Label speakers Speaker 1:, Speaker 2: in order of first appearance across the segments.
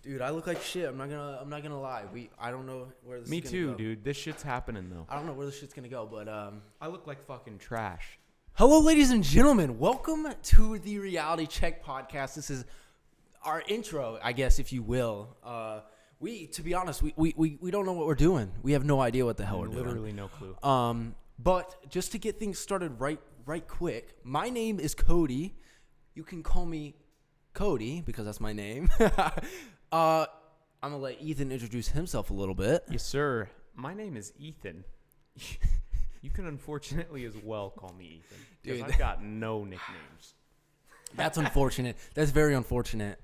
Speaker 1: Dude, I look like shit. I'm not gonna lie. I don't know where this.
Speaker 2: Me
Speaker 1: is gonna
Speaker 2: too,
Speaker 1: go.
Speaker 2: dude. This shit's happening though.
Speaker 1: I don't know where this shit's gonna go, but
Speaker 2: I look like fucking trash.
Speaker 1: Hello, ladies and gentlemen. Welcome to the Reality Check podcast. This is our intro, I guess, if you will. To be honest, we don't know what we're doing. We have no idea what the hell we're doing.
Speaker 2: Literally no clue.
Speaker 1: But just to get things started right quick, my name is Cody. You can call me Cody because that's my name. I'm gonna let Ethan introduce himself a little bit.
Speaker 2: Yes, sir. My name is Ethan. You can unfortunately as well call me Ethan because I've got no nicknames.
Speaker 1: That's unfortunate. That's very unfortunate.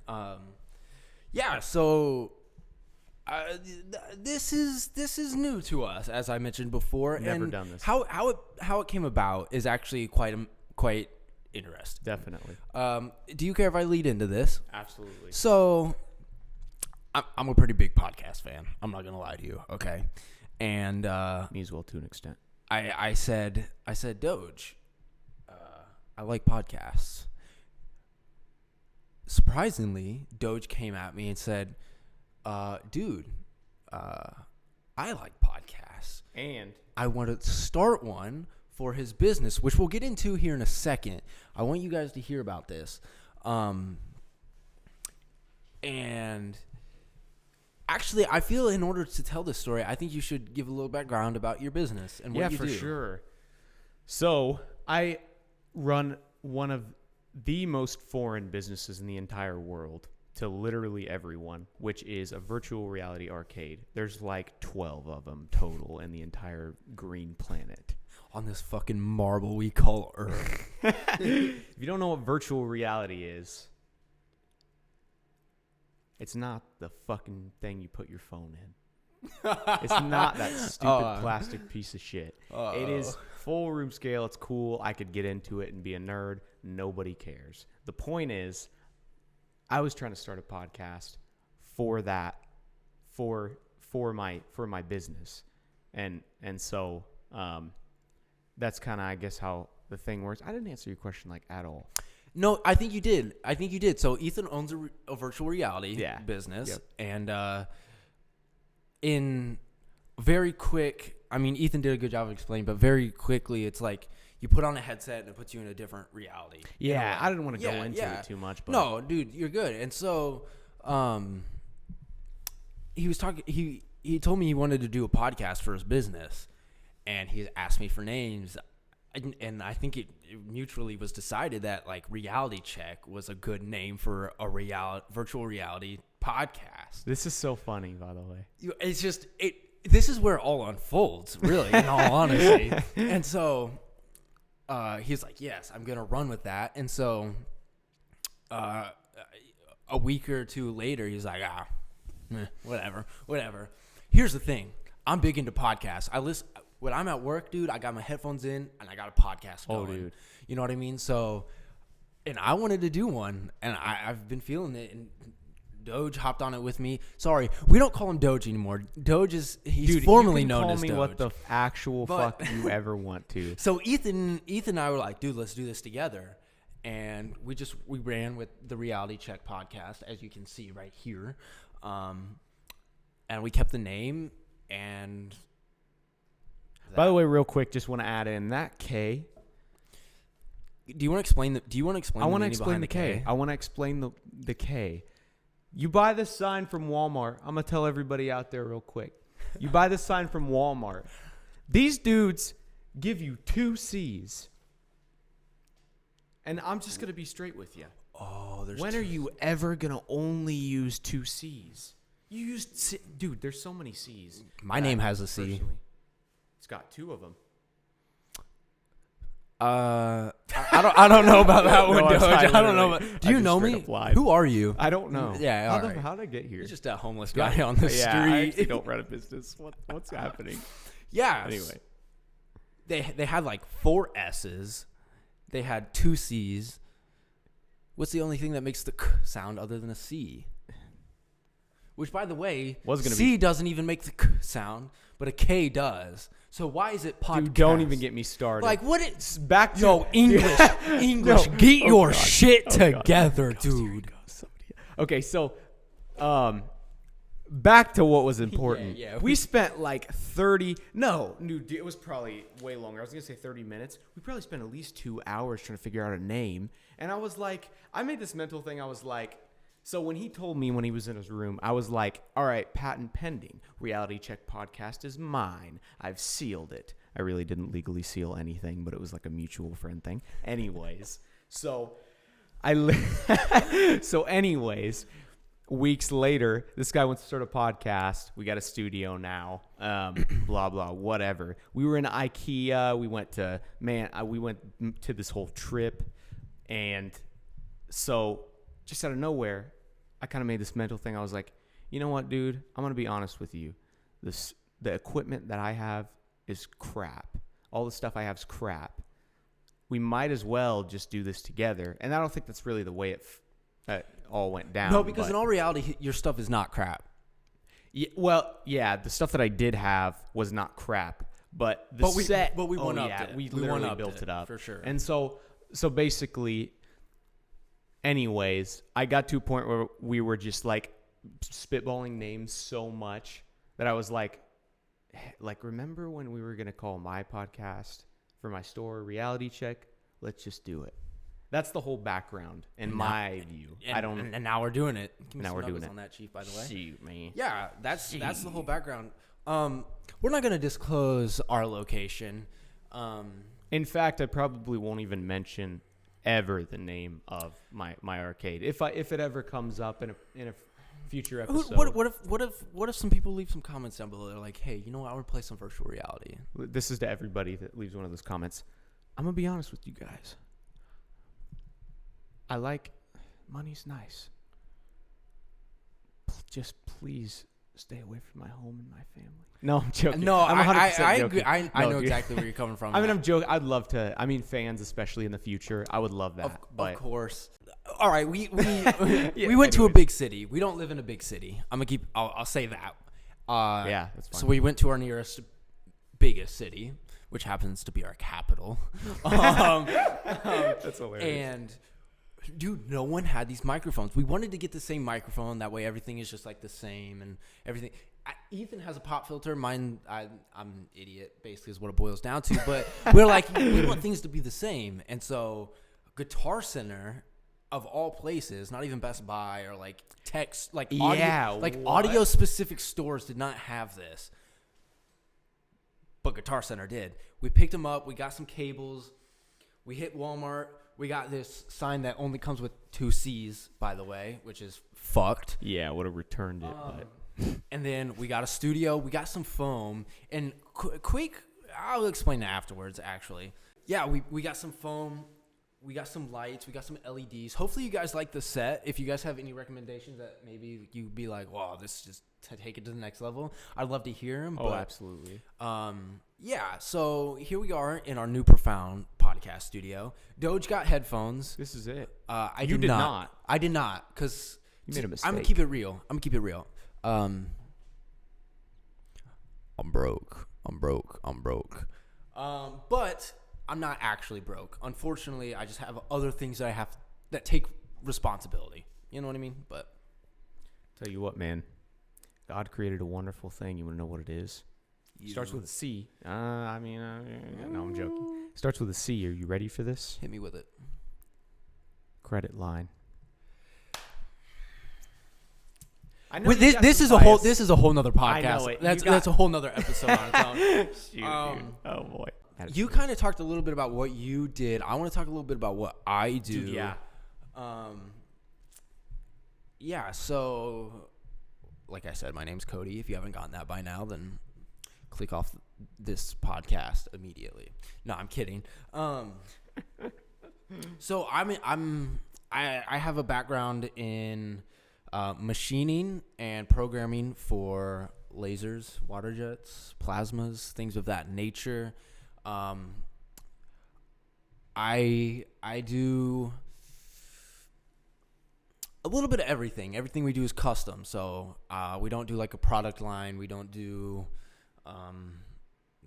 Speaker 1: So this is new to us, as I mentioned before.
Speaker 2: Never
Speaker 1: and
Speaker 2: done this.
Speaker 1: How it came about is actually quite interesting.
Speaker 2: Definitely.
Speaker 1: Do you care if I lead into this?
Speaker 2: Absolutely.
Speaker 1: So, I'm a pretty big podcast fan. I'm not gonna lie to you. Okay, and
Speaker 2: me as well to an extent.
Speaker 1: I said, Doge, I like podcasts. Surprisingly, Doge came at me and said, dude, I like podcasts.
Speaker 2: And
Speaker 1: I want to start one for his business, which we'll get into here in a second. I want you guys to hear about this. And actually, I feel in order to tell this story, I think you should give a little background about your business and what you do.
Speaker 2: Yeah, for sure. So I run one of the most foreign businesses in the entire world to literally everyone, which is a virtual reality arcade. There's like 12 of them total in the entire green planet.
Speaker 1: On this fucking marble we call Earth.
Speaker 2: If you don't know what virtual reality is, it's not the fucking thing you put your phone in. It's not that stupid plastic piece of shit. It is full room scale. It's cool. I could get into it and be a nerd. Nobody cares. The point is, I was trying to start a podcast for that, for my business, and so that's kind of, I guess, how the thing works. I didn't answer your question like at all.
Speaker 1: No, I think you did. So Ethan owns a virtual reality business.
Speaker 2: Yep.
Speaker 1: And in very quick, I mean, Ethan did a good job of explaining, but very quickly, it's like you put on a headset and it puts you in a different reality.
Speaker 2: Yeah, I didn't want to go into it too much. But
Speaker 1: No, dude, you're good. And so he was talking. He told me he wanted to do a podcast for his business, and he asked me for names. And I think it mutually was decided that like Reality Check was a good name for a virtual reality podcast.
Speaker 2: This is so funny, by the way.
Speaker 1: It's just this is where it all unfolds, really, in all honesty. And so he's like, yes, I'm gonna run with that. And so a week or two later, he's like, whatever. Here's the thing: I'm big into podcasts. I listen. When I'm at work, dude, I got my headphones in and I got a podcast going.
Speaker 2: Oh, dude.
Speaker 1: You know what I mean? So, and I wanted to do one, and I've been feeling it, and Doge hopped on it with me. Sorry, we don't call him Doge anymore. Doge he's formerly known as Doge.
Speaker 2: Call me what the actual fuck you ever want to.
Speaker 1: So Ethan and I were like, dude, let's do this together. And we ran with the Reality Check podcast, as you can see right here. And we kept the name, and...
Speaker 2: By the way, real quick, just want to add in that K.
Speaker 1: Do you want to explain the?
Speaker 2: I want to explain the K. I want to explain the K. You buy this sign from Walmart. I'm gonna tell everybody out there real quick. You buy this sign from Walmart. These dudes give you 2 C's, and I'm just gonna be straight with you.
Speaker 1: Oh,
Speaker 2: when are you ever gonna only use 2 C's? You used dude. There's so many C's.
Speaker 1: My name has a C.
Speaker 2: Personally. It's got 2 of them.
Speaker 1: I don't know about that one, Doge. I don't know. Do you know me? Who are you?
Speaker 2: I don't know.
Speaker 1: Yeah.
Speaker 2: How did I get here?
Speaker 1: You're just a homeless guy on the street.
Speaker 2: I actually don't run a business. What's happening?
Speaker 1: Yeah.
Speaker 2: Anyway,
Speaker 1: they had like 4 S's. They had 2 C's. What's the only thing that makes the k sound other than a C? Which, by the way, C doesn't even make the k sound, but a K does. So why is it podcast?
Speaker 2: Dude, don't even get me started.
Speaker 1: Like, what it's
Speaker 2: back to...
Speaker 1: Yo, English.
Speaker 2: No.
Speaker 1: Get your shit together, dude.
Speaker 2: Okay, so Back to what was important.
Speaker 1: Yeah.
Speaker 2: We spent like 30. No, it was probably way longer. I was gonna say 30 minutes. We probably spent at least 2 hours trying to figure out a name. And I was like, I made this mental thing. I was like, so when he told me when he was in his room, I was like, all right, patent pending. Reality Check Podcast is mine. I've sealed it. I really didn't legally seal anything, but it was like a mutual friend thing. Anyways, anyways. Weeks later, this guy wants to start a podcast. We got a studio now. Blah blah, whatever. We were in IKEA. We went to this whole trip, and so just out of nowhere, I kind of made this mental thing. I was like, you know what, dude? I'm gonna be honest with you. The equipment that I have is crap. All the stuff I have is crap. We might as well just do this together. And I don't think that's really the way it all went down.
Speaker 1: No, because in all reality, your stuff is not crap.
Speaker 2: Yeah, the stuff that I did have was not crap, but we one-upped it. We literally built it up
Speaker 1: for sure.
Speaker 2: And so basically, anyways, I got to a point where we were just like spitballing names so much that I was like, remember when we were gonna call my podcast for my store Reality Check? Let's just do it. That's the whole background in my view.
Speaker 1: And now we're doing it.
Speaker 2: Now we're doing it
Speaker 1: on that, Chief. By the way,
Speaker 2: shoot me.
Speaker 1: Yeah, that's the whole background. We're not gonna disclose our location.
Speaker 2: In fact, I probably won't even mention ever the name of my arcade if it ever comes up in a future episode.
Speaker 1: What if some people leave some comments down below? They're like, hey, you know what? I want to play some virtual reality.
Speaker 2: This is to everybody that leaves one of those comments. I'm gonna be honest with you guys. I like money's nice. Just please stay away from my home and my family. No, I'm joking.
Speaker 1: No,
Speaker 2: I'm 100%
Speaker 1: I
Speaker 2: joking.
Speaker 1: agree. I know exactly where you're coming from.
Speaker 2: I mean, I'm joking. I'd love to. I mean, fans, especially in the future, I would love that.
Speaker 1: Of course. All right, we went to a big city. We don't live in a big city. I'll say that.
Speaker 2: Yeah, that's fine.
Speaker 1: So we went to our nearest biggest city, which happens to be our capital.
Speaker 2: That's hilarious.
Speaker 1: And dude, no one had these microphones. We wanted to get the same microphone. That way everything is just like the same and everything. Ethan has a pop filter. Mine, I'm an idiot, basically is what it boils down to. But we're like, we want things to be the same. And so Guitar Center, of all places, not even Best Buy or like text, like audio specific stores did not have this. But Guitar Center did. We picked them up. We got some cables. We hit Walmart. We got this sign that only comes with 2 C's, by the way, which is fucked.
Speaker 2: Yeah, I would have returned it. But.
Speaker 1: And then we got a studio. We got some foam. And quick, I'll explain that afterwards, actually. Yeah, we got some foam. We got some lights. We got some LEDs. Hopefully you guys like the set. If you guys have any recommendations that maybe you'd be like, wow, this is just to take it to the next level, I'd love to hear them.
Speaker 2: Oh, absolutely.
Speaker 1: Yeah, so here we are in our new profound podcast studio. Doge got headphones.
Speaker 2: This is it.
Speaker 1: I did not. I did not, because
Speaker 2: you made a mistake.
Speaker 1: I'm going to keep it real. I'm broke. But I'm not actually broke. Unfortunately, I just have other things that take responsibility. You know what I mean? But
Speaker 2: tell you what, man. God created a wonderful thing. You want to know what it is? Starts with a C. No, I'm joking. Starts with a C. Are you ready for this?
Speaker 1: Hit me with it.
Speaker 2: Credit line.
Speaker 1: I know this is a whole nother podcast.
Speaker 2: I know it.
Speaker 1: That's a whole nother episode on its own.
Speaker 2: Shoot, dude. Oh boy.
Speaker 1: You kind of talked a little bit about what you did. I want to talk a little bit about what I do.
Speaker 2: Dude, yeah.
Speaker 1: Yeah. So, like I said, my name's Cody. If you haven't gotten that by now, then click off this podcast immediately. No, I'm kidding. So I have a background in machining and programming for lasers, water jets, plasmas, things of that nature. I do a little bit of everything. Everything we do is custom. So we don't do like a product line. We don't do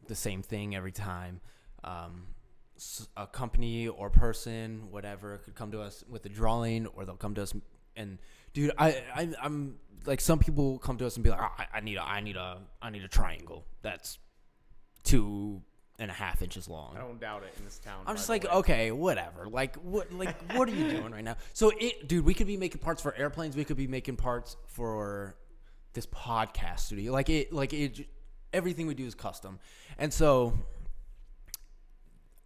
Speaker 1: the same thing every time. A company or person, whatever, could come to us with a drawing, or they'll come to us and, dude, I'm like some people come to us and be like, I need a triangle that's 2.5 inches long.
Speaker 2: I don't doubt it in this town.
Speaker 1: I'm just like, okay, whatever. Like, what are you doing right now? So, dude, we could be making parts for airplanes. We could be making parts for this podcast studio. Everything we do is custom. And so,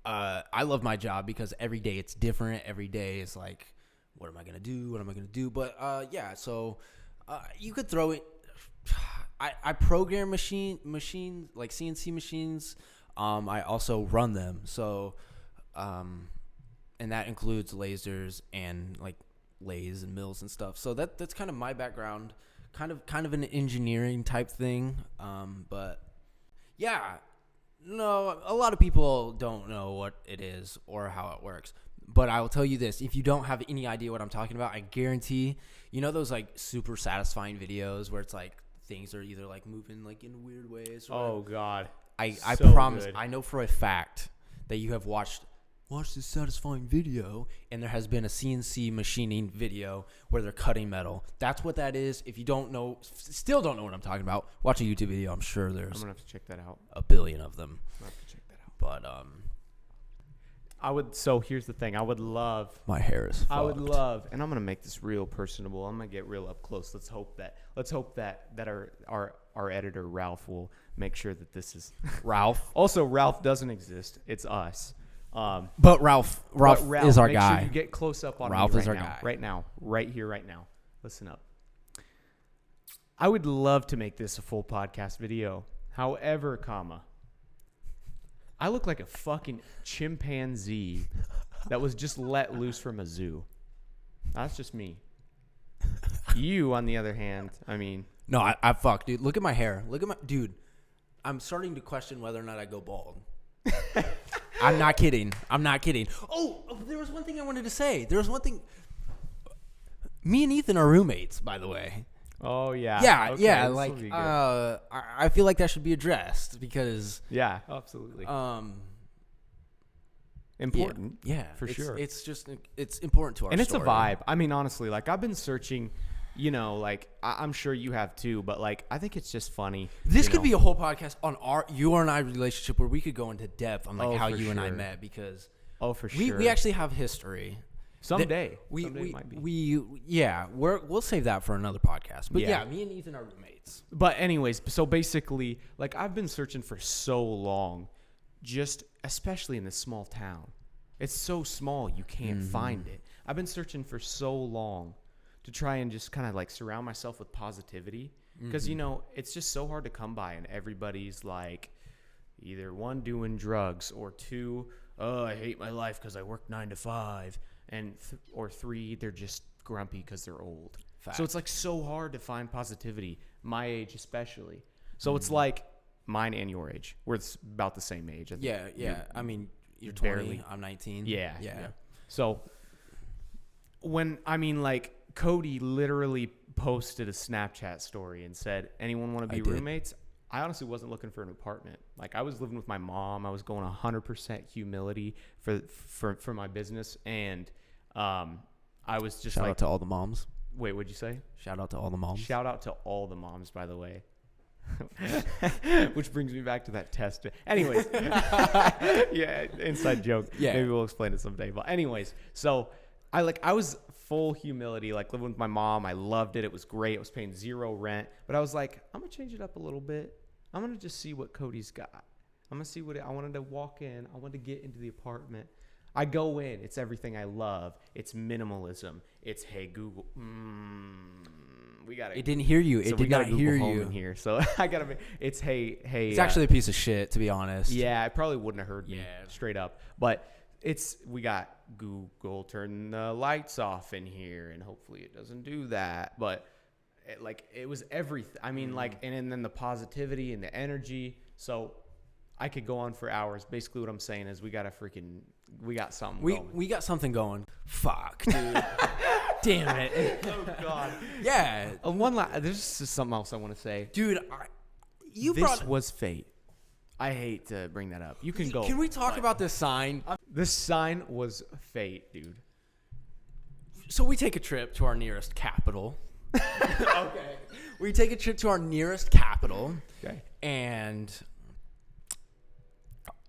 Speaker 1: I love my job because every day it's different. Every day is like, what am I gonna do? What am I gonna do? But yeah. So, you could throw it. I program machines like CNC machines. I also run them. So, and that includes lasers and like lathes and mills and stuff. So that's kind of my background, kind of an engineering type thing. But yeah, no, a lot of people don't know what it is or how it works. But I will tell you this, if you don't have any idea what I'm talking about, I guarantee, those like super satisfying videos where it's like things are either like moving like in weird ways.
Speaker 2: Oh God.
Speaker 1: I
Speaker 2: So
Speaker 1: promise,
Speaker 2: good.
Speaker 1: I know for a fact that you have watched this satisfying video, and there has been a CNC machining video where they're cutting metal. That's what that is. If you still don't know what I'm talking about, watch a YouTube video. I'm sure there's
Speaker 2: I'm gonna have to check that out.
Speaker 1: a billion of them.
Speaker 2: I'm gonna have to check that out.
Speaker 1: But
Speaker 2: So here's the thing. I would love.
Speaker 1: my hair is fucked.
Speaker 2: I would love, and I'm gonna make this real personable. I'm gonna get real up close. Let's hope that our editor Ralph will make sure that this is
Speaker 1: Ralph.
Speaker 2: Also, Ralph doesn't exist. It's us.
Speaker 1: But Ralph is our
Speaker 2: make
Speaker 1: guy.
Speaker 2: Sure you get close up on
Speaker 1: Ralph
Speaker 2: me
Speaker 1: is
Speaker 2: right
Speaker 1: our
Speaker 2: now,
Speaker 1: guy.
Speaker 2: right now, right here, right now. Listen up. I would love to make this a full podcast video. However, I look like a fucking chimpanzee that was just let loose from a zoo. That's just me. You, on the other hand, I mean.
Speaker 1: No, I fuck, dude. Look at my hair. Dude. I'm starting to question whether or not I go bald. I'm not kidding. Oh, there was one thing I wanted to say. Me and Ethan are roommates, by the way.
Speaker 2: Oh yeah.
Speaker 1: Yeah,
Speaker 2: Okay,
Speaker 1: yeah.
Speaker 2: this
Speaker 1: Like,
Speaker 2: will be good.
Speaker 1: I feel like that should be addressed because.
Speaker 2: Yeah, absolutely.
Speaker 1: Yeah,
Speaker 2: Important.
Speaker 1: Yeah,
Speaker 2: for sure.
Speaker 1: It's just it's important to our
Speaker 2: and it's
Speaker 1: story.
Speaker 2: a vibe. I mean, honestly, like I've been searching. Like I'm sure you have too, but like I think it's just funny.
Speaker 1: This could be a whole podcast on you and I relationship where we could go into depth on like how you and I met because
Speaker 2: for sure
Speaker 1: we actually have history.
Speaker 2: Someday
Speaker 1: We
Speaker 2: might be.
Speaker 1: We'll save that for another podcast. But yeah, me and Ethan are roommates.
Speaker 2: But anyways, so basically, like I've been searching for so long, just especially in this small town. It's so small you can't find it. I've been searching for so long to try and just kind of like surround myself with positivity because it's just so hard to come by, and everybody's like either one doing drugs or two, I hate my life because I work 9 to 5, and or 3, they're just grumpy because they're old.
Speaker 1: Fact.
Speaker 2: So it's like so hard to find positivity, my age especially. So it's like mine and your age. We're about the same age. I think.
Speaker 1: Yeah. I mean, you're 20.
Speaker 2: Barely.
Speaker 1: I'm 19.
Speaker 2: Yeah. So like Cody literally posted a Snapchat story and said, anyone want to be roommates? I honestly wasn't looking for an apartment. Like I was living with my mom. I was going 100% humility for my business. And I was just
Speaker 1: Shout out to all the moms.
Speaker 2: Wait, what'd you say?
Speaker 1: Shout out to all the moms.
Speaker 2: Shout out to all the moms, by the way. Which brings me back to that test. Anyways, yeah, inside joke.
Speaker 1: Yeah,
Speaker 2: maybe we'll explain it someday. But anyways, so I was full humility, like living with my mom. I loved it. It was great. I was paying 0 rent. But I was like, I'm gonna change it up a little bit. I'm gonna just see what Cody's got. I'm gonna see I wanted to walk in. I wanted to get into the apartment. I go in. It's everything I love. It's minimalism. It's hey Google. We got
Speaker 1: it. Didn't hear you.
Speaker 2: So
Speaker 1: it did not hear you
Speaker 2: in here. So I gotta. It's hey.
Speaker 1: It's actually a piece of shit, to be honest.
Speaker 2: Yeah, I probably wouldn't have heard me straight up. But we got Google turn the lights off in here, and hopefully it doesn't do that. But it was everything. I mean, and then the positivity and the energy. So I could go on for hours. Basically, what I'm saying is we got something going.
Speaker 1: We got something going. Fuck, dude. Damn it.
Speaker 2: Oh God.
Speaker 1: Yeah.
Speaker 2: There's just something else I want to say,
Speaker 1: dude.
Speaker 2: This was fate. I hate to bring that up. You can go.
Speaker 1: Can we talk about this sign?
Speaker 2: This sign was fate, dude.
Speaker 1: So we take a trip to our nearest capital. Okay. We take a trip to our nearest capital.
Speaker 2: Okay.
Speaker 1: And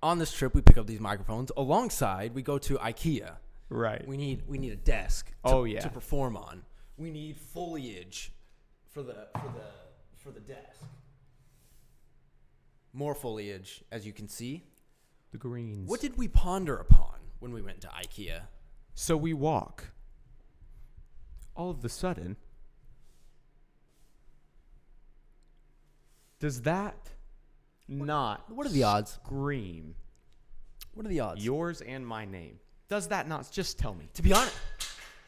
Speaker 1: on this trip, we pick up these microphones. Alongside, we go to IKEA.
Speaker 2: Right.
Speaker 1: We need a desk to perform on. We need foliage for the desk. More foliage, as you can see.
Speaker 2: The greens.
Speaker 1: What did we ponder upon when we went to IKEA?
Speaker 2: So we walk. All of a sudden, does that not
Speaker 1: What are the odds?
Speaker 2: scream
Speaker 1: What are the odds?
Speaker 2: yours and my name? Does that not? Just tell me.
Speaker 1: To be honest,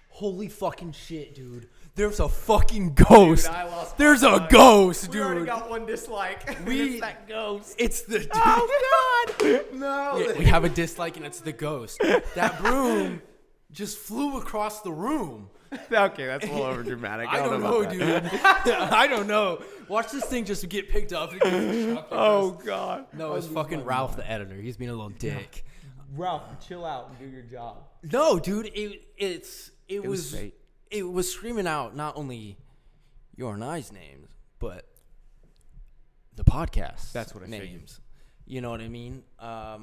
Speaker 1: holy fucking shit, dude. There's a fucking ghost.
Speaker 2: Dude, I lost
Speaker 1: There's
Speaker 2: my
Speaker 1: a
Speaker 2: mind.
Speaker 1: ghost,
Speaker 2: We
Speaker 1: dude.
Speaker 2: already got one dislike. It's that ghost.
Speaker 1: It's the dude.
Speaker 2: Oh, God. No.
Speaker 1: Yeah, we have a dislike, and it's the ghost. That broom just flew across the room.
Speaker 2: Okay, that's a little over dramatic.
Speaker 1: I don't know, dude. I don't know. Watch this thing just get picked up. And get chucked at
Speaker 2: Oh,
Speaker 1: us.
Speaker 2: God.
Speaker 1: No, it's fucking Ralph, the editor. He's being a little dick.
Speaker 2: Ralph, chill out and do your job.
Speaker 1: No, dude. It
Speaker 2: was fate.
Speaker 1: It was screaming out not only your and I's names, but the podcast.
Speaker 2: That's what I
Speaker 1: names.
Speaker 2: figured.
Speaker 1: You know what I mean? I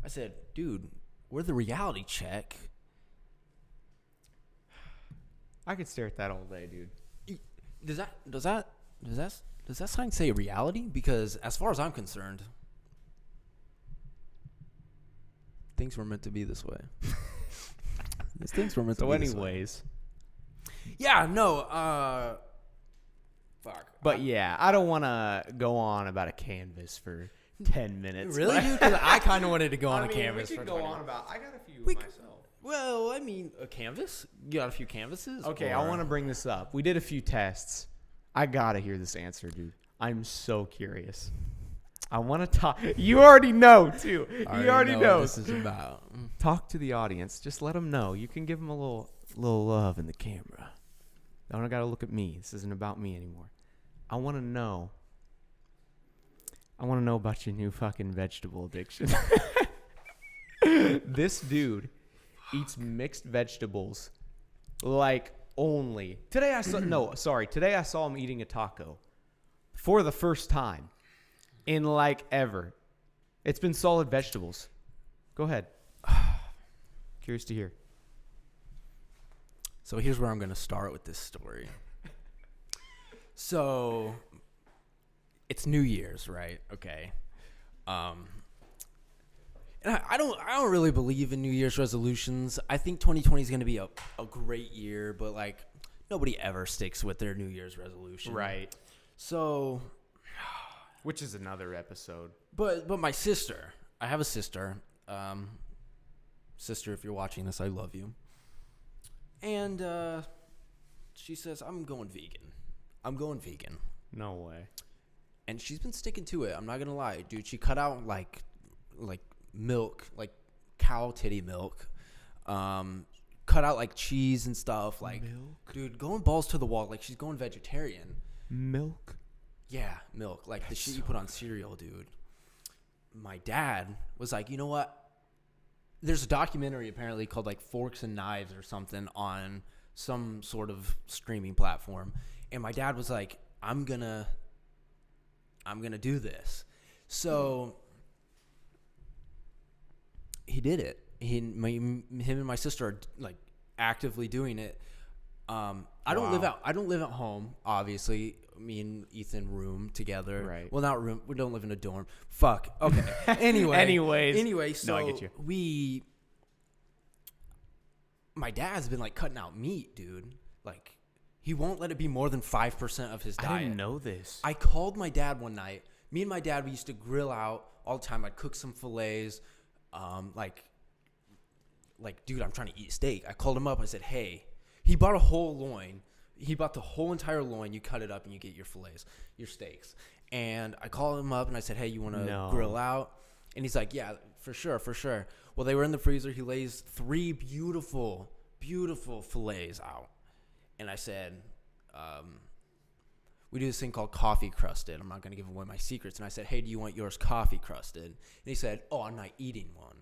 Speaker 1: said, dude, we're the reality check.
Speaker 2: I could stare at that all day, dude.
Speaker 1: Does that sign say reality? Because as far as I'm concerned, things were meant to be this way. These things were meant to be this way.
Speaker 2: Anyways.
Speaker 1: Yeah, no, fuck.
Speaker 2: But yeah, I don't want to go on about a canvas for 10 minutes.
Speaker 1: Really, dude? Because I kind of wanted to go on a canvas.
Speaker 2: We
Speaker 1: for
Speaker 2: could go
Speaker 1: 20
Speaker 2: on about. I got a few
Speaker 1: We
Speaker 2: myself.
Speaker 1: Well, I mean, a canvas? You got a few canvases?
Speaker 2: Okay,
Speaker 1: or?
Speaker 2: I want to bring this up. We did a few tests. I gotta hear this answer, dude. I'm so curious. I want to talk. You already know, too. You already know.
Speaker 1: What this is about.
Speaker 2: Talk to the audience. Just let them know. You can give them a little love in the camera. I don't gotta look at me. This isn't about me anymore. I want to know. I want to know about your new fucking vegetable addiction. This dude eats mixed vegetables like only. Today I saw him eating a taco for the first time in like ever. It's been solid vegetables. Go ahead. Curious to hear.
Speaker 1: So here's where I'm going to start with this story. So it's New Year's, right? Okay. And I don't really believe in New Year's resolutions. I think 2020 is going to be a great year, but like nobody ever sticks with their New Year's resolution.
Speaker 2: Right.
Speaker 1: So,
Speaker 2: which is another episode.
Speaker 1: But my sister, I have a sister. Sister, if you're watching this, I love you. And she says, I'm going vegan.
Speaker 2: No way.
Speaker 1: And she's been sticking to it. I'm not going to lie. Dude, she cut out like milk, like cow titty milk. Cut out like cheese and stuff. Like, milk? Dude, going balls to the wall. Like, she's going vegetarian.
Speaker 2: Milk?
Speaker 1: Yeah, milk. Like the shit you put on cereal, dude. My dad was like, you know what? There's a documentary apparently called like Forks and Knives or something on some sort of streaming platform. And my dad was like, I'm gonna do this. So he did it. Him and my sister are like actively doing it. I don't live at home, obviously. Me and Ethan room together.
Speaker 2: Right.
Speaker 1: Well, not room. We don't live in a dorm. Fuck. Okay. Anyway, so
Speaker 2: no, I get you.
Speaker 1: My dad's been like cutting out meat, dude. Like, he won't let it be more than 5% of his diet.
Speaker 2: I didn't know this.
Speaker 1: I called my dad one night. Me and my dad, we used to grill out all the time. I'd cook some fillets. Dude, I'm trying to eat steak. I called him up. I said, hey, he bought a whole loin. He bought the whole entire loin. You cut it up and you get your fillets, your steaks. And I called him up and I said, hey, you want to grill out? And he's like, yeah, for sure. Well, they were in the freezer. He lays 3 beautiful, beautiful fillets out. And I said, we do this thing called coffee crusted. I'm not going to give away my secrets. And I said, hey, do you want yours coffee crusted? And he said, oh, I'm not eating one.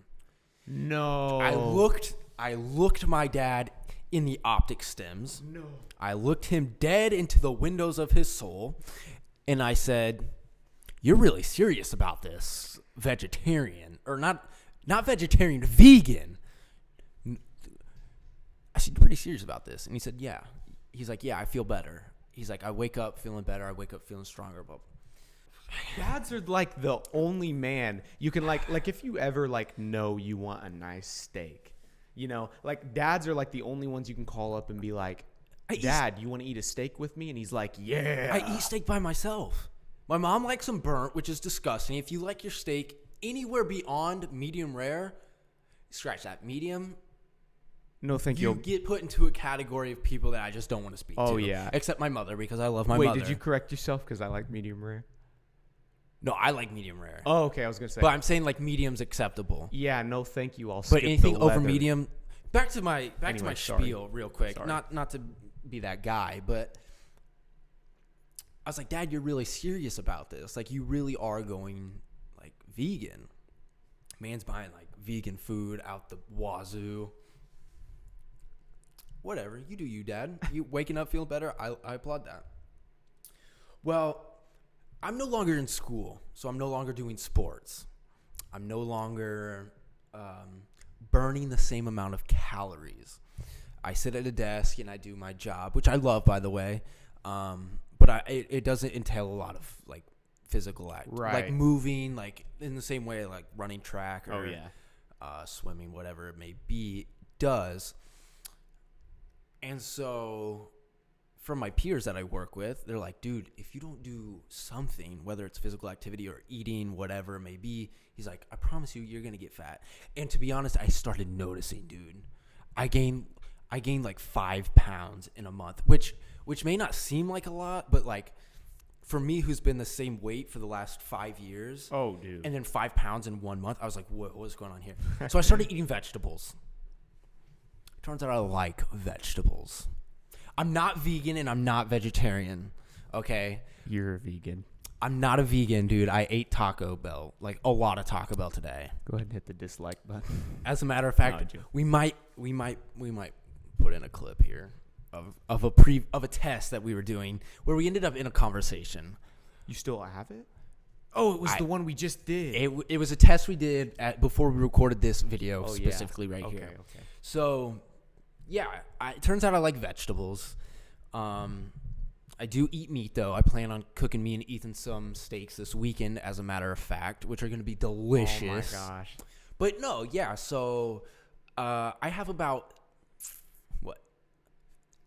Speaker 2: No.
Speaker 1: I looked my dad in the optic stems.
Speaker 2: No.
Speaker 1: I looked him dead into the windows of his soul, and I said, "You're really serious about this, vegetarian, or not vegetarian, vegan." I said, "You're pretty serious about this?" And he said, "Yeah." He's like, "Yeah, I feel better." He's like, "I wake up feeling better. I wake up feeling stronger." But
Speaker 2: Dads are like the only man you can like if you ever like know you want a nice steak, you know, like dads are like the only ones you can call up and be like, "Dad, you want to eat a steak with me?" And he's like, "Yeah."
Speaker 1: I eat steak by myself. My mom likes them burnt, which is disgusting. If you like your steak anywhere beyond medium rare, scratch that. Medium,
Speaker 2: no, thank you.
Speaker 1: You get put into a category of people that I just don't want to speak to.
Speaker 2: Oh, yeah.
Speaker 1: Except my mother, because I love my mother.
Speaker 2: Wait, did you correct yourself? Because I like medium rare.
Speaker 1: No, I like medium rare.
Speaker 2: Oh, okay. I was going to say.
Speaker 1: But I'm saying like medium's acceptable.
Speaker 2: Yeah, no, thank you. I'll skip
Speaker 1: But anything
Speaker 2: the
Speaker 1: over
Speaker 2: leather.
Speaker 1: medium. Back to my
Speaker 2: Anyway,
Speaker 1: spiel real quick.
Speaker 2: Sorry.
Speaker 1: Not to be that guy, but I was like, "Dad, you're really serious about this. Like, you really are going like vegan." Man's buying like vegan food out the wazoo. Whatever, you do you, Dad. You waking up feeling better, I applaud that. Well, I'm no longer in school, so I'm no longer doing sports. I'm no longer burning the same amount of calories. I sit at a desk and I do my job, which I love, by the way. But it doesn't entail a lot of like physical act,
Speaker 2: right?
Speaker 1: Like moving, like in the same way like running track or swimming, whatever it may be, does. And so from my peers that I work with, they're like, "Dude, if you don't do something, whether it's physical activity or eating, whatever it may be," he's like, "I promise you, you're going to get fat." And to be honest, I started noticing, dude, I gained like 5 pounds in a month, which may not seem like a lot, but like for me, who's been the same weight for the last 5 years.
Speaker 2: Oh, dude.
Speaker 1: And then 5 pounds in 1 month. I was like, what's going on here? So I started eating vegetables. Turns out I like vegetables. I'm not vegan and I'm not vegetarian, okay?
Speaker 2: You're a vegan.
Speaker 1: I'm not a vegan, dude. I ate Taco Bell, like a lot of Taco Bell today.
Speaker 2: Go ahead and hit the dislike button.
Speaker 1: As a matter of fact,
Speaker 2: No,
Speaker 1: we might put in a clip here of a test that we were doing where we ended up in a conversation.
Speaker 2: You still have it? Oh, it was the one we just did.
Speaker 1: It was a test we did before we recorded this video specifically right here.
Speaker 2: Okay.
Speaker 1: So, yeah, it turns out I like vegetables. I do eat meat, though. I plan on cooking me and Ethan some steaks this weekend, as a matter of fact, which are going to be delicious.
Speaker 2: Oh, my gosh.
Speaker 1: But, no, yeah, so I have about,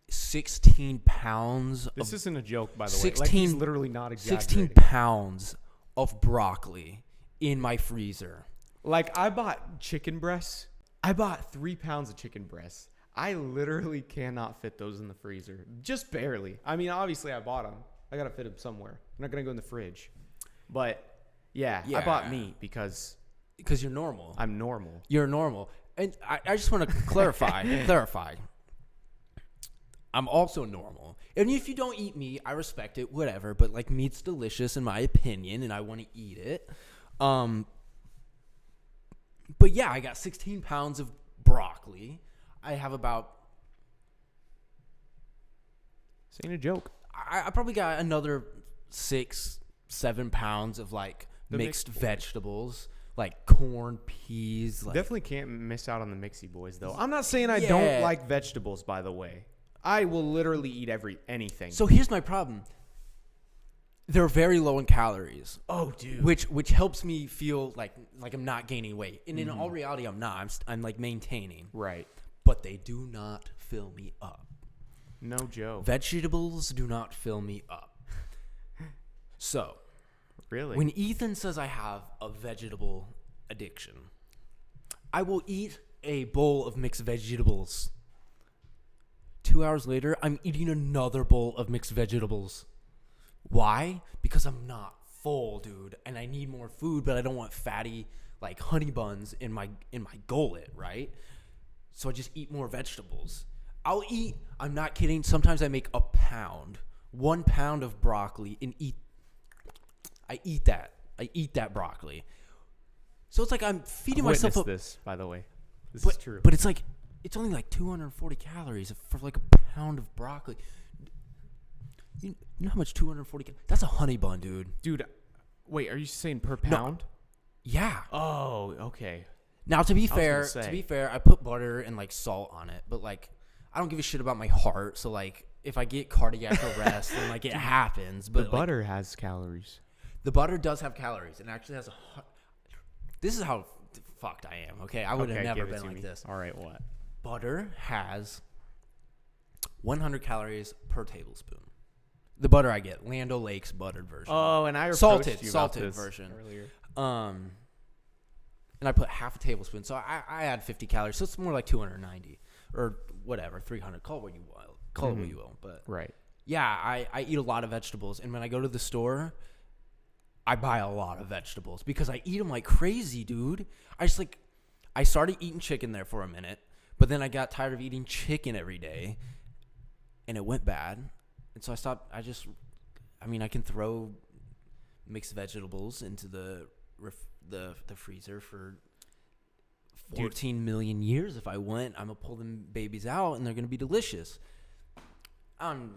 Speaker 1: 16 pounds.
Speaker 2: This isn't a joke, by the way.
Speaker 1: 16,
Speaker 2: like, he's literally not exaggerating.
Speaker 1: 16 pounds of broccoli in my freezer.
Speaker 2: Like, I bought chicken breasts. I bought 3 pounds of chicken breasts. I literally cannot fit those in the freezer. Just barely. I mean, obviously, I bought them. I got to fit them somewhere. They're not going to go in the fridge. But, yeah, I bought meat because
Speaker 1: you're normal.
Speaker 2: I'm normal.
Speaker 1: You're normal. And I just want to clarify. I'm also normal. And if you don't eat meat, I respect it, whatever. But, like, meat's delicious in my opinion, and I want to eat it. But, yeah, I got 16 pounds of broccoli. I have about...
Speaker 2: This ain't a joke.
Speaker 1: I probably got another 6-7 pounds of, like, mixed vegetables. Like corn, peas. Like,
Speaker 2: definitely can't miss out on the mixy boys, though. I'm not saying I don't like vegetables, by the way. I will literally eat anything.
Speaker 1: So here's my problem. They're very low in calories.
Speaker 2: Oh, dude.
Speaker 1: Which helps me feel like I'm not gaining weight. And in all reality, I'm not. I'm like maintaining.
Speaker 2: Right.
Speaker 1: But they do not fill me up.
Speaker 2: No joke.
Speaker 1: Vegetables do not fill me up. So,
Speaker 2: really,
Speaker 1: when Ethan says I have a vegetable addiction, I will eat a bowl of mixed vegetables. 2 hours later, I'm eating another bowl of mixed vegetables. Why? Because I'm not full, dude, and I need more food, but I don't want fatty like honey buns in my gullet, right? So I just eat more vegetables. I'm not kidding, sometimes I make 1 pound of broccoli and I eat that broccoli. So it's like I'm feeding myself up.
Speaker 2: This, by the way. This is true.
Speaker 1: But it's like it's only like 240 calories for like a pound of broccoli. You know how much 240? That's a honey bun, dude.
Speaker 2: Dude, wait, are you saying per pound?
Speaker 1: No, yeah.
Speaker 2: Oh, okay.
Speaker 1: Now to be fair, I put butter and like salt on it, but like I don't give a shit about my heart. So like if I get cardiac arrest, then like it happens. But
Speaker 2: the butter has calories.
Speaker 1: The butter does have calories, and actually has this is how fucked I am. Okay, I would have never been like this.
Speaker 2: All right, what?
Speaker 1: Butter has 100 calories per tablespoon. The butter I get, Land O'Lakes buttered version.
Speaker 2: Oh, and I
Speaker 1: salted
Speaker 2: about this
Speaker 1: version
Speaker 2: earlier.
Speaker 1: And I put half a tablespoon, so I add 50 calories, so it's more like 290 or whatever, 300. Call it what you will. It what you will. But
Speaker 2: right. Yeah,
Speaker 1: I eat a lot of vegetables, and when I go to the store, I buy a lot of vegetables because I eat them like crazy, dude. I started eating chicken there for a minute, but then I got tired of eating chicken every day, and it went bad. And so I stopped. I can throw mixed vegetables into the freezer for 14 million years if I want. I'm going to pull them babies out, and they're going to be delicious.
Speaker 2: And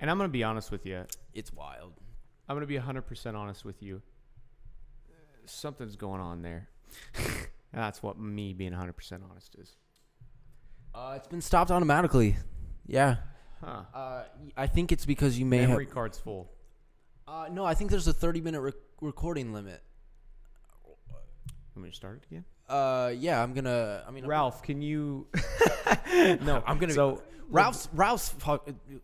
Speaker 2: I'm going to be honest with you.
Speaker 1: It's wild.
Speaker 2: I'm going to be 100% honest with you. Something's going on there. And that's what me being 100% honest is.
Speaker 1: It's been stopped automatically. Yeah.
Speaker 2: Huh.
Speaker 1: I think it's because you may
Speaker 2: memory card's full.
Speaker 1: No, I think there's a 30-minute recording limit.
Speaker 2: Want me to start it again?
Speaker 1: Yeah, I'm gonna.
Speaker 2: Ralph, can you?
Speaker 1: No, I'm gonna. So Ralph's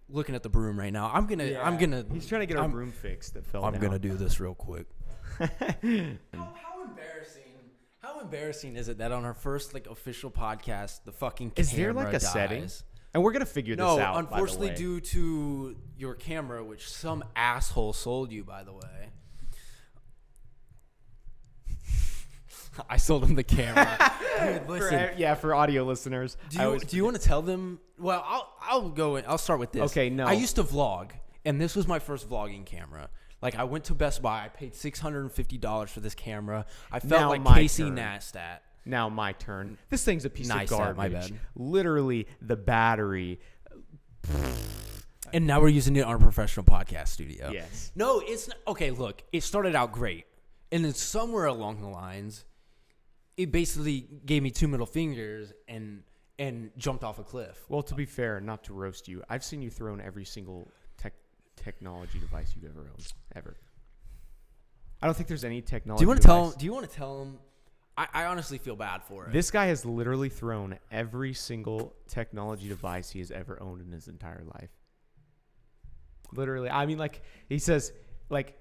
Speaker 1: looking at the broom right now. I'm gonna.
Speaker 2: He's trying to get our broom fixed that fell down.
Speaker 1: I'm gonna do this real quick. How embarrassing! How embarrassing is it that on our first like official podcast, the fucking camera
Speaker 2: is there like a
Speaker 1: dies?
Speaker 2: setting? And we're gonna figure this out.
Speaker 1: No, unfortunately, due to your camera, which some asshole sold you, by the way. I sold him the camera. Dude, listen.
Speaker 2: For audio listeners.
Speaker 1: Do you want to tell them? Well, I'll go in. I'll start with this.
Speaker 2: Okay, no.
Speaker 1: I used to vlog, and this was my first vlogging camera. Like, I went to Best Buy. I paid $650 for this camera. I felt like Casey Neistat.
Speaker 2: Now my turn. This thing's a piece of garbage.
Speaker 1: My bad.
Speaker 2: Literally, the battery.
Speaker 1: And now we're using it on a professional podcast studio.
Speaker 2: Yes.
Speaker 1: No, it's not. Okay, look. It started out great. And then somewhere along the lines, it basically gave me 2 middle fingers and jumped off a cliff.
Speaker 2: Well, to be fair, not to roast you, I've seen you throw in every single technology device you've ever owned. Ever. I don't think there's any technology device.
Speaker 1: Do you want to tell him? I honestly feel bad for it.
Speaker 2: This guy has literally thrown every single technology device he has ever owned in his entire life. Literally. I mean, like, he says, like,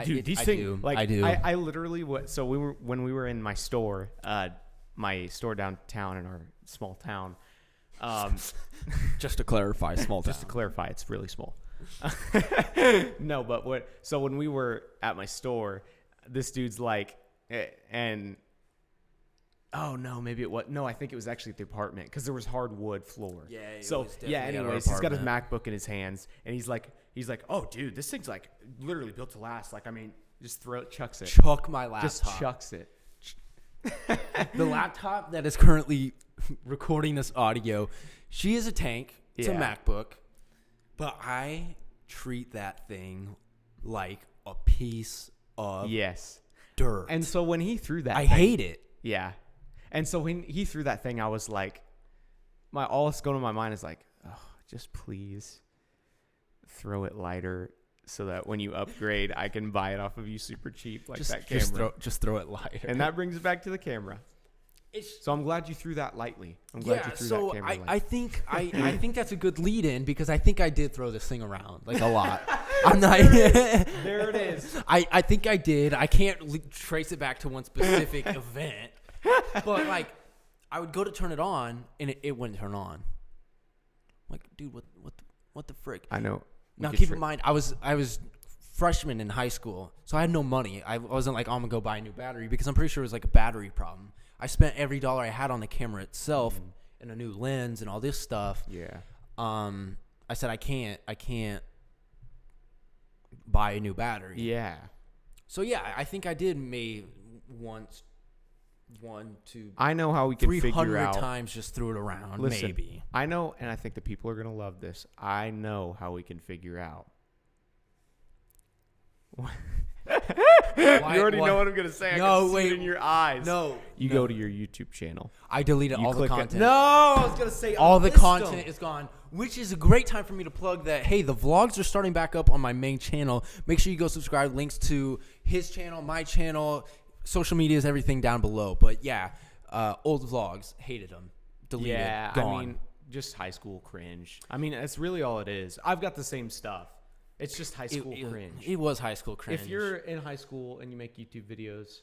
Speaker 2: dude, these things, like,
Speaker 1: I do.
Speaker 2: I literally, so when we were in my store downtown in our small town.
Speaker 1: Just to clarify, small town.
Speaker 2: Just to clarify, it's really small. No, but when we were at my store, this dude's like, and oh no, maybe it was no. I think it was actually at the apartment because there was hardwood floor.
Speaker 1: Yeah.
Speaker 2: Anyways, he's got his MacBook in his hands, and he's like, oh dude, this thing's like literally built to last. Like, I mean, just chucks it.
Speaker 1: Chuck my laptop.
Speaker 2: Just chucks it.
Speaker 1: The laptop that is currently recording this audio, she is a tank. It's a MacBook, but I treat that thing like a piece of dirt.
Speaker 2: And so when he threw that,
Speaker 1: I hate it.
Speaker 2: Yeah. And so when he threw that thing, I was like, all that's going to my mind is like, oh, just please throw it lighter so that when you upgrade, I can buy it off of you super cheap, like that camera.
Speaker 1: Just throw it lighter.
Speaker 2: And that brings it back to the camera. So I'm glad you threw that lightly. I'm glad you threw that camera lightly.
Speaker 1: I think that's a good lead in because I think I did throw this thing around like a lot. I'm not. There
Speaker 2: it is.
Speaker 1: I think I did. I can't trace it back to one specific event, but like I would go to turn it on and it wouldn't turn on. I'm like, dude, what the frick?
Speaker 2: I know.
Speaker 1: Now keep in mind, I was freshman in high school, so I had no money. I wasn't like, oh, I'm gonna go buy a new battery because I'm pretty sure it was like a battery problem. I spent every dollar I had on the camera itself and a new lens and all this stuff.
Speaker 2: Yeah.
Speaker 1: I said I can't buy a new battery.
Speaker 2: Yeah.
Speaker 1: So yeah, I think I did once 1, 2,
Speaker 2: I know how we can figure
Speaker 1: 300
Speaker 2: out.
Speaker 1: times just threw it around.
Speaker 2: Listen,
Speaker 1: maybe.
Speaker 2: I know, and I think the people are going to love this. I know how we can figure out. You already know what I'm going to say. I can see it in your eyes. You go to your YouTube channel.
Speaker 1: I deleted all the content.
Speaker 2: No, I was going to say
Speaker 1: all the content is gone, which is a great time for me to plug that, hey, the vlogs are starting back up on my main channel. Make sure you go subscribe. Links to his channel, my channel, social medias, everything down below. But yeah, old vlogs, hated them. Deleted, gone.
Speaker 2: I mean, just high school cringe. I mean, that's really all it is. I've got the same stuff. It's just high school cringe.
Speaker 1: It was high school cringe.
Speaker 2: If you're in high school and you make YouTube videos,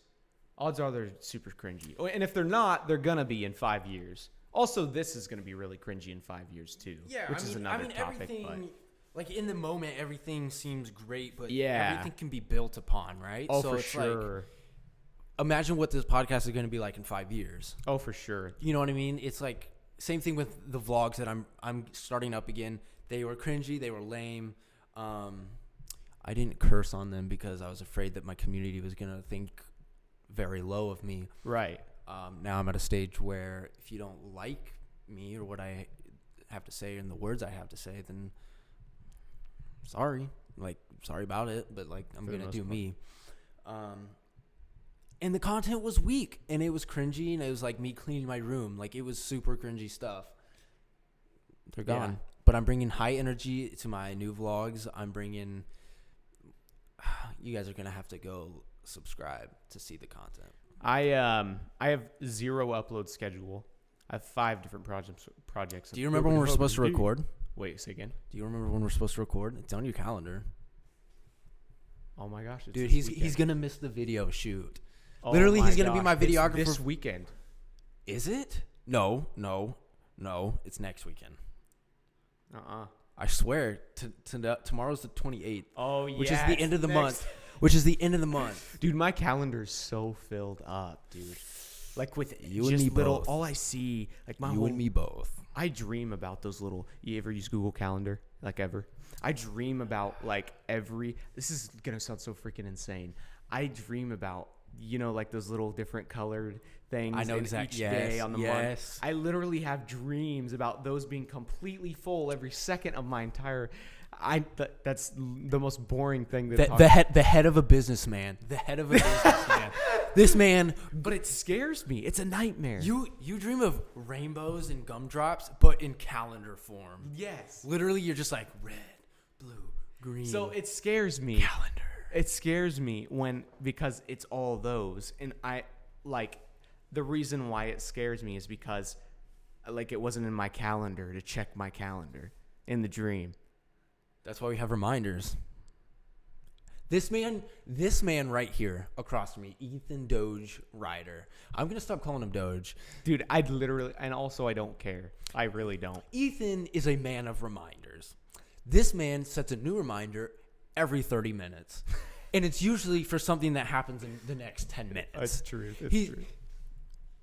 Speaker 2: odds are they're super cringy. And if they're not, they're going to be in 5 years. Also, this is going to be really cringy in 5 years, too.
Speaker 1: Yeah,
Speaker 2: which is another topic.
Speaker 1: Everything, like, in the moment, everything seems great, but
Speaker 2: yeah,
Speaker 1: everything can be built upon, right?
Speaker 2: Oh,
Speaker 1: so
Speaker 2: for
Speaker 1: it's
Speaker 2: sure.
Speaker 1: Like, imagine what this podcast is going to be like in 5 years.
Speaker 2: Oh, for sure.
Speaker 1: You know what I mean? It's like, same thing with the vlogs that I'm starting up again. They were cringy. They were lame. I didn't curse on them because I was afraid that my community was going to think very low of me.
Speaker 2: Right.
Speaker 1: Now I'm at a stage where if you don't like me or what I have to say and the words I have to say, then sorry. Like, sorry about it, but, like, I'm going to do me. And the content was weak, and it was cringy, and it was, like, me cleaning my room. Like, it was super cringy stuff. They're gone. Yeah. But I'm bringing high energy to my new vlogs. I'm bringing... You guys are going to have to go subscribe to see the content.
Speaker 2: I have 0 upload schedule. I have 5 different projects.
Speaker 1: Do you remember when we're supposed to record?
Speaker 2: Wait, say again.
Speaker 1: Do you remember when we're supposed to record? It's on your calendar.
Speaker 2: Oh my gosh,
Speaker 1: dude, he's going to miss the video shoot.
Speaker 2: Oh,
Speaker 1: literally, he's going to be my videographer.
Speaker 2: It's this weekend.
Speaker 1: Is it? No. It's next weekend. I swear, tomorrow's the 28th.
Speaker 2: Oh, yeah.
Speaker 1: Which is the end of the month. Which is the end of the month.
Speaker 2: Dude, my calendar's so filled up, dude. Like, with
Speaker 1: you
Speaker 2: just
Speaker 1: and me
Speaker 2: little,
Speaker 1: both.
Speaker 2: All I see, like, my
Speaker 1: you
Speaker 2: whole...
Speaker 1: and me both.
Speaker 2: I dream about those little... You ever use Google Calendar? Like, ever? I dream about, like, every... This is going to sound so freaking insane. I dream about, you know, like, those little different colored things.
Speaker 1: I know exactly.
Speaker 2: Each day on the month. I literally have dreams about those being completely full every second of my entire... That's the most boring thing.
Speaker 1: The head of a businessman. The head of a businessman. This man.
Speaker 2: But it scares me. It's a nightmare.
Speaker 1: You dream of rainbows and gumdrops, but in calendar form.
Speaker 2: Yes.
Speaker 1: Literally, you're just like red, blue, green.
Speaker 2: So it scares me.
Speaker 1: Calendar.
Speaker 2: It scares me because it's all those. And the reason why it scares me is because, like, it wasn't in my calendar to check my calendar in the dream.
Speaker 1: That's why we have reminders. This man right here across from me, Ethan Doge Ryder. I'm going to stop calling him Doge.
Speaker 2: Dude, I'd literally, and also I don't care. I really don't.
Speaker 1: Ethan is a man of reminders. This man sets a new reminder every 30 minutes. And it's usually for something that happens in the next 10 minutes.
Speaker 2: That's true. True.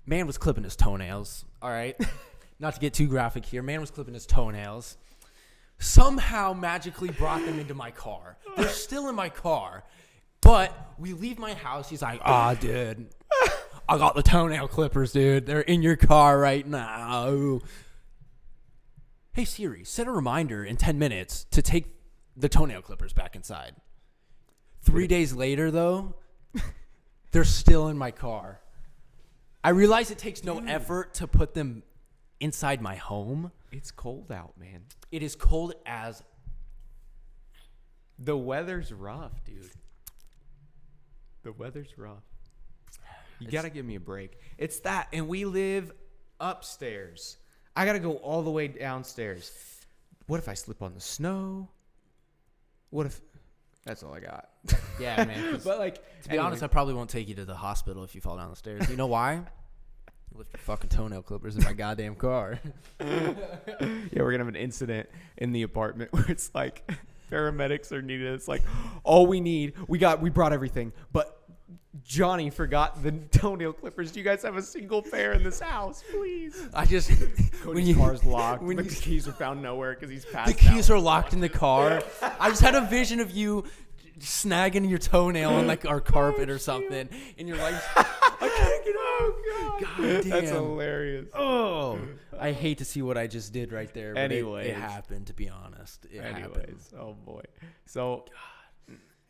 Speaker 1: Man was clipping his toenails, all right? Not to get too graphic here. Man was clipping his toenails. Somehow magically brought them into my car. They're still in my car. But we leave my house. He's like, dude, I got the toenail clippers, dude. They're in your car right now. Hey, Siri, set a reminder in 10 minutes to take the toenail clippers back inside. 3 days later, though, they're still in my car. I realize it takes no effort to put them inside my home.
Speaker 2: It's cold out, man.
Speaker 1: It is cold as...
Speaker 2: The weather's rough, dude. The weather's rough. You got to give me a break. It's that, and we live upstairs. I got to go all the way downstairs. What if I slip on the snow? What if... That's all I got.
Speaker 1: Yeah, man.
Speaker 2: But, like...
Speaker 1: To be honest, I probably won't take you to the hospital if you fall down the stairs. You know why? Lift your fucking toenail clippers in my goddamn car.
Speaker 2: Yeah, we're gonna have an incident in the apartment where it's like paramedics are needed. It's like all we brought everything, but Johnny forgot the toenail clippers. Do you guys have a single pair in this house, please? Cody's car's locked. The keys were found nowhere because he's passed out.
Speaker 1: The keys are locked in the car. I just had a vision of you snagging your toenail on like our carpet or something, and you're like. I can't get out. God damn.
Speaker 2: That's hilarious.
Speaker 1: Oh, I hate to see what I just did right there. But
Speaker 2: Anyways.
Speaker 1: it happened, to be honest. It happened.
Speaker 2: Oh boy. So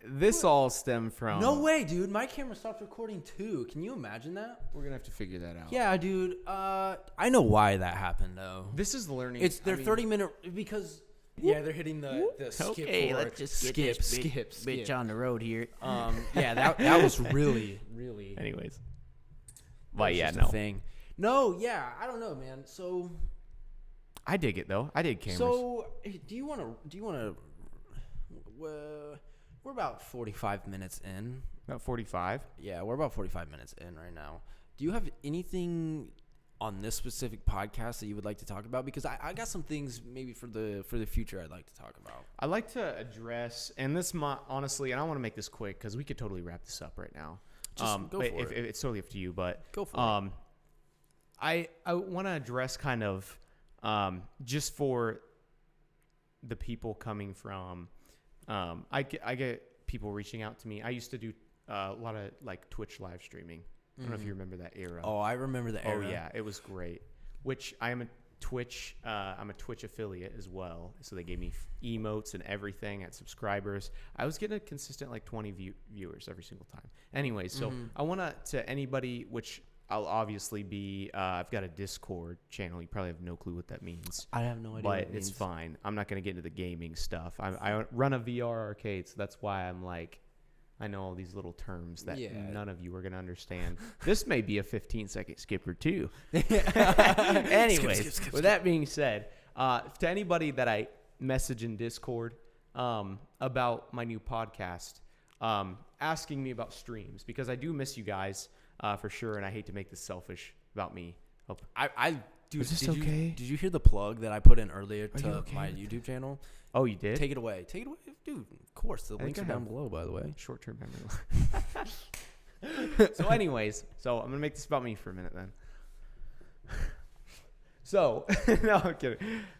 Speaker 2: this all stemmed from.
Speaker 1: No way, dude. My camera stopped recording too. Can you imagine that?
Speaker 2: We're gonna have to figure that out.
Speaker 1: Yeah, dude. I know why that happened though.
Speaker 2: This is learning.
Speaker 1: It's their 30-minute because. Yeah, they're hitting the skip.
Speaker 2: Okay,
Speaker 1: forward.
Speaker 2: let's just
Speaker 1: skip
Speaker 2: bitch on the road here.
Speaker 1: Yeah, that was really.
Speaker 2: Anyways, but yeah,
Speaker 1: just
Speaker 2: no
Speaker 1: a thing. No, yeah, I don't know, man. So
Speaker 2: I dig it though. I dig cameras.
Speaker 1: So do you want to? We're about 45 minutes in.
Speaker 2: About 45.
Speaker 1: Yeah, we're about 45 minutes in right now. Do you have anything on this specific podcast that you would like to talk about? Because I got some things maybe for the future I'd like to talk about.
Speaker 2: I'd like to address, and this honestly, and I want to make this quick because we could totally wrap this up right now.
Speaker 1: Just go for it.
Speaker 2: It's totally up to you, but
Speaker 1: go for it.
Speaker 2: I want to address kind of just for the people coming from. I get people reaching out to me. I used to do a lot of like Twitch live streaming. I don't know if you remember that era.
Speaker 1: Oh, I remember the era.
Speaker 2: Oh yeah, it was great. Which I'm a Twitch affiliate as well. So they gave me emotes and everything at subscribers. I was getting a consistent like 20 viewers every single time. Anyway, so I want to anybody, which I'll obviously be. I've got a Discord channel. You probably have no clue what that means.
Speaker 1: I have no idea.
Speaker 2: But it's fine. I'm not gonna get into the gaming stuff. I run a VR arcade, so that's why I'm like. I know all these little terms that none of you are going to understand. This may be a 15-second skipper too. Anyways, with that being said, to anybody that I message in Discord about my new podcast, asking me about streams, because I do miss you guys for sure, and I hate to make this selfish about me.
Speaker 1: Dude,
Speaker 2: is this okay?
Speaker 1: Did you hear the plug that I put in earlier to my YouTube channel?
Speaker 2: Oh, you did?
Speaker 1: Take it away, dude. Of course, the links are down below, by the way.
Speaker 2: Short-term memory. So, anyways, I'm gonna make this about me for a minute then. So, no, I'm kidding.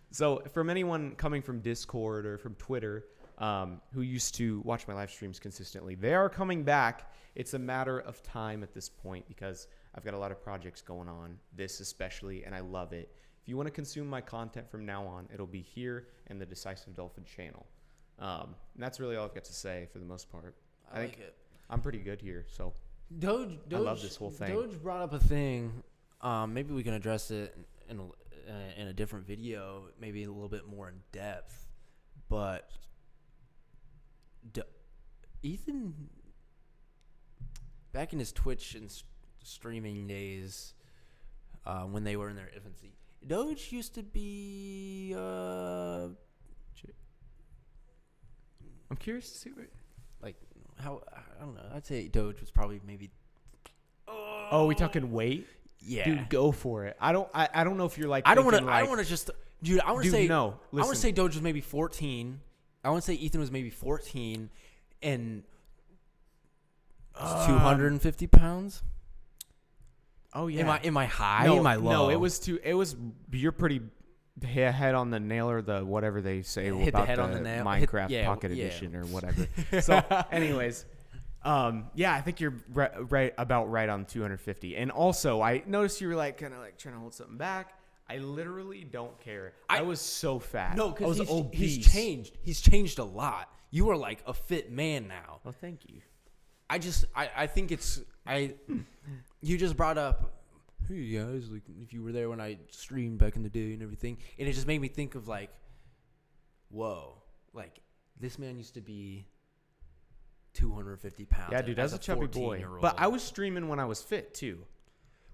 Speaker 2: So, from anyone coming from Discord or from Twitter, who used to watch my live streams consistently, they are coming back. It's a matter of time at this point because I've got a lot of projects going on. This especially, and I love it. If you want to consume my content from now on, it'll be here in the Decisive Dolphin channel. And that's really all I've got to say for the most part. I think it. I'm pretty good here, so
Speaker 1: Doge,
Speaker 2: I love this whole thing.
Speaker 1: Doge brought up a thing. Maybe we can address it in a different video, maybe a little bit more in depth. But Ethan, back in his Twitch and streaming days, when they were in their infancy, Doge used to be. I'm curious to see how. I don't know. I'd say Doge was probably maybe.
Speaker 2: Oh, we talking weight?
Speaker 1: Yeah,
Speaker 2: dude, go for it. I don't know if you're like.
Speaker 1: I don't want to just. Dude, I want to say
Speaker 2: no.
Speaker 1: I want to say Doge was maybe 14. I want to say Ethan was maybe 14, and 250 pounds.
Speaker 2: Oh yeah.
Speaker 1: Am I high?
Speaker 2: No,
Speaker 1: am I low?
Speaker 2: No, it was you're pretty head on the nail or the whatever they say about the Minecraft Pocket Edition or whatever. So, anyways, I think you're right on 250. And also, I noticed you were like kind of like trying to hold something back. I literally don't care. I was so fat.
Speaker 1: No, because he's changed. He's changed a lot. You are like a fit man now.
Speaker 2: Well, thank you.
Speaker 1: I think it's you just brought up, hey guys, like if you were there when I streamed back in the day and everything, and it just made me think of like, whoa, like this man used to be 250 pounds.
Speaker 2: Yeah, dude, that's a chubby boy. But I was streaming when I was fit too.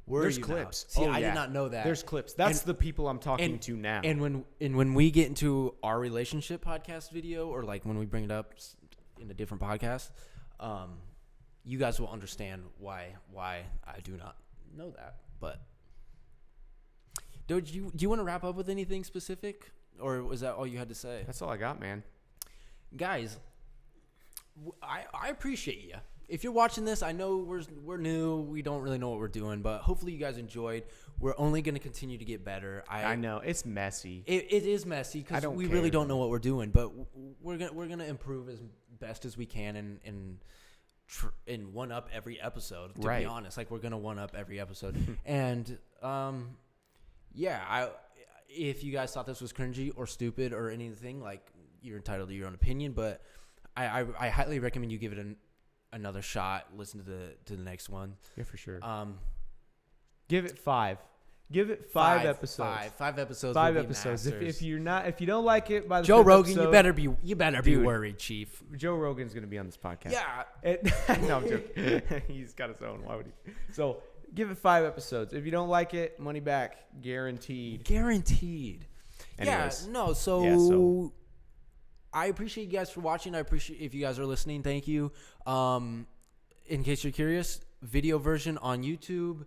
Speaker 2: There's clips.
Speaker 1: See, I did not know that.
Speaker 2: There's clips. That's the people I'm talking to now.
Speaker 1: And when we get into our relationship podcast video, or like when we bring it up in a different podcast, you guys will understand why I do not know that. But do you want to wrap up with anything specific, or was that all you had to say?
Speaker 2: That's all I got, man.
Speaker 1: Guys, I appreciate you. If you're watching this, I know we're new. We don't really know what we're doing, but hopefully you guys enjoyed. We're only going to continue to get better.
Speaker 2: I know it's messy.
Speaker 1: It is messy because we really don't know what we're doing, but we're gonna improve as best as we can, and and one up every episode. To
Speaker 2: Right.
Speaker 1: be honest, like we're gonna one up every episode, and if you guys thought this was cringy or stupid or anything, like you're entitled to your own opinion, but I highly recommend you give it another shot. Listen to the next one.
Speaker 2: Yeah, for sure. Give it 5. Give it 5 episodes.
Speaker 1: 5 episodes.
Speaker 2: 5 episodes. If you don't like it by the
Speaker 1: Joe
Speaker 2: 5th
Speaker 1: Rogan,
Speaker 2: episode,
Speaker 1: you better be worried, Chief.
Speaker 2: Joe Rogan's gonna be on this podcast.
Speaker 1: Yeah.
Speaker 2: No, I'm joking. He's got his own. Why would he? So give it 5 episodes. If you don't like it, money back, guaranteed.
Speaker 1: Guaranteed.
Speaker 2: Anyways.
Speaker 1: Yeah. No. So I appreciate you guys for watching. I appreciate if you guys are listening. Thank you. In case you're curious, video version on YouTube.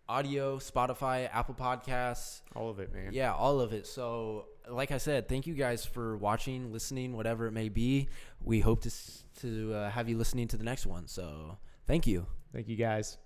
Speaker 1: Audio, Spotify, Apple Podcasts.
Speaker 2: All of it, man.
Speaker 1: Yeah, all of it. So, like I said, thank you guys for watching, listening, whatever it may be. We hope to have you listening to the next one. So, thank you.
Speaker 2: Thank you, guys.